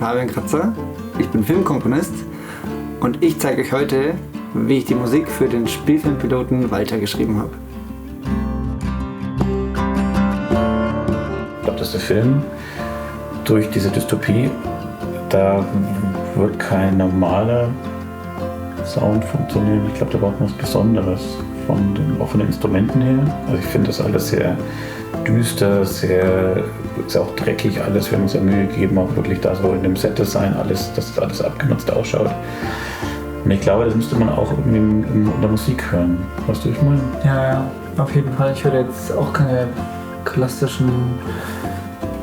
Fabian Kratzer, ich bin Filmkomponist und ich zeige euch heute, wie ich die Musik für den Spielfilmpiloten Walter geschrieben habe. Ich glaube, dass der Film durch diese Dystopie, da wird kein normaler Sound funktionieren. Ich glaube, da braucht man was Besonderes, auch von den Instrumenten her. Also ich finde das alles sehr düster, ist ja auch dreckig alles. Wir haben uns ja Mühe gegeben, auch wirklich da so in dem Set-Design dass alles abgenutzt ausschaut. Und ich glaube, das müsste man auch irgendwie in der Musik hören. Weißt du, ich meine? Ja, auf jeden Fall. Ich höre jetzt auch keine klassischen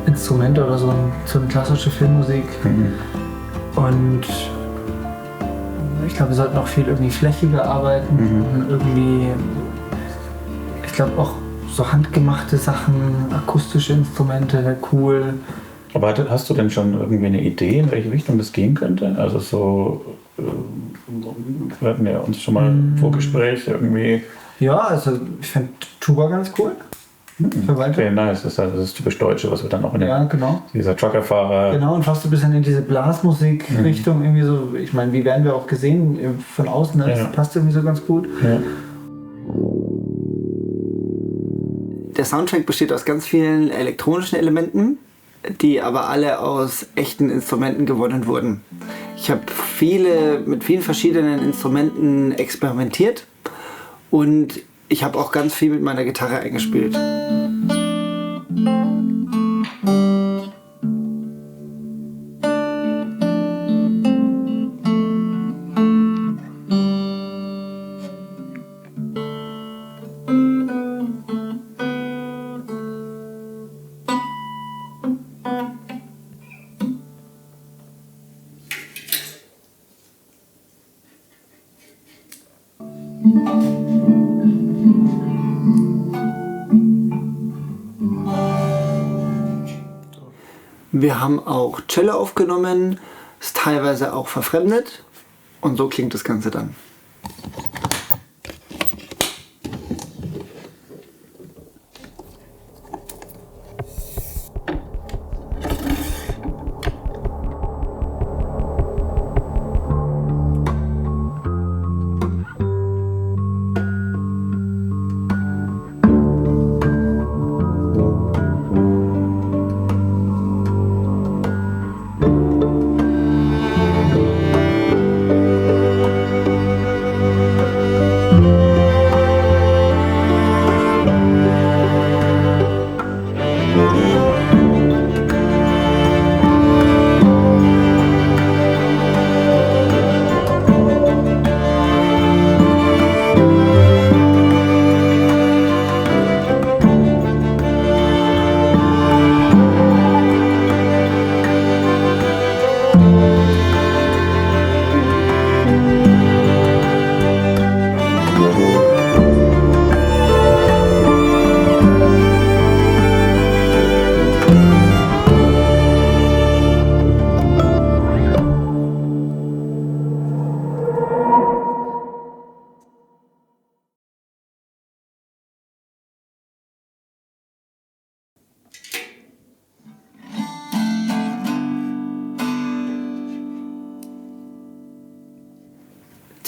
Instrumente oder so eine klassische Filmmusik. Und ich glaube, wir sollten auch viel irgendwie flächiger arbeiten und irgendwie, ich glaube auch so handgemachte Sachen, akustische Instrumente wäre cool. Aber hast du denn schon irgendwie eine Idee, in welche Richtung das gehen könnte? Also so, wir hatten ja uns schon mal im Vorgespräch irgendwie. Ja, also ich finde Tuba ganz cool. Für Walter. Okay, nice. Das ist typisch Deutsche, was wir dann auch in dieser Truckerfahrer. Genau, und fast ein bisschen in diese Blasmusik-Richtung irgendwie so. Ich meine, wie werden wir auch gesehen von außen, das passt irgendwie so ganz gut. Ja. Der Soundtrack besteht aus ganz vielen elektronischen Elementen, die aber alle aus echten Instrumenten gewonnen wurden. Ich habe mit vielen verschiedenen Instrumenten experimentiert und ich habe auch ganz viel mit meiner Gitarre eingespielt. Wir haben auch Cello aufgenommen, ist teilweise auch verfremdet und so klingt das Ganze dann.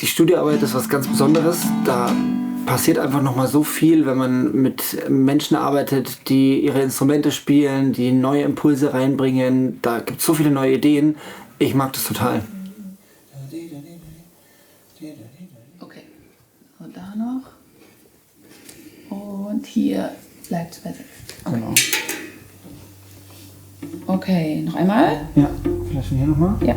Die Studioarbeit ist was ganz Besonderes. Da passiert einfach nochmal so viel, wenn man mit Menschen arbeitet, die ihre Instrumente spielen, die neue Impulse reinbringen. Da gibt es so viele neue Ideen. Ich mag das total. Okay, und da noch. Und hier bleibt es besser. Okay. Genau. Okay, noch einmal? Ja, vielleicht von hier nochmal. Ja.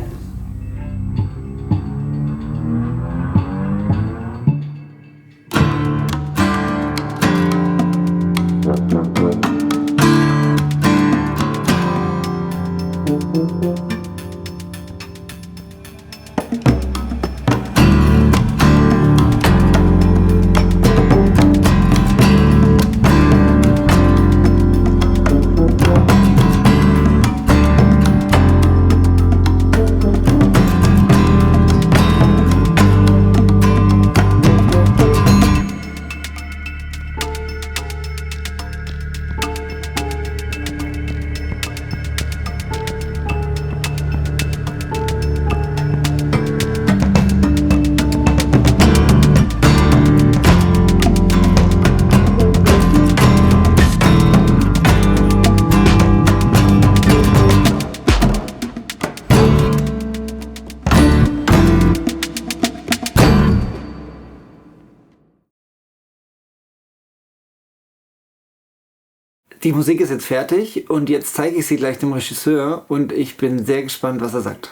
Die Musik ist jetzt fertig und jetzt zeige ich sie gleich dem Regisseur und ich bin sehr gespannt, was er sagt.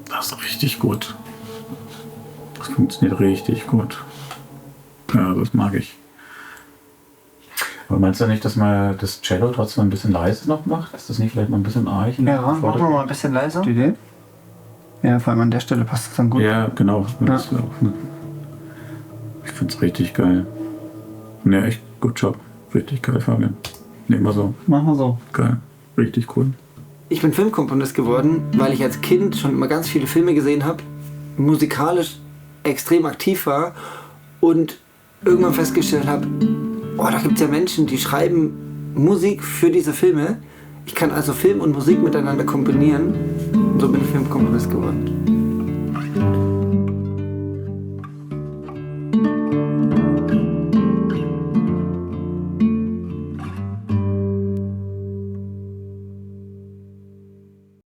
Das ist richtig gut. Das funktioniert richtig gut. Ja, das mag ich. Aber meinst du nicht, dass man das Cello trotzdem ein bisschen leise noch macht? Ist das nicht vielleicht mal ein bisschen arg? Ja, machen wir mal ein bisschen leiser. Die Idee? Ja, vor allem an der Stelle passt es dann gut. Ja, genau. Das wär auch, ne? Ich finde es richtig geil. Ja, echt gut Job. Richtig geil, Fabian. Nehmen wir so. Machen wir so. Geil. Richtig cool. Ich bin Filmkomponist geworden, weil ich als Kind schon immer ganz viele Filme gesehen habe, musikalisch extrem aktiv war und irgendwann festgestellt habe, oh, da gibt es ja Menschen, die schreiben Musik für diese Filme. Ich kann also Film und Musik miteinander kombinieren und so bin ich Filmkomponist geworden.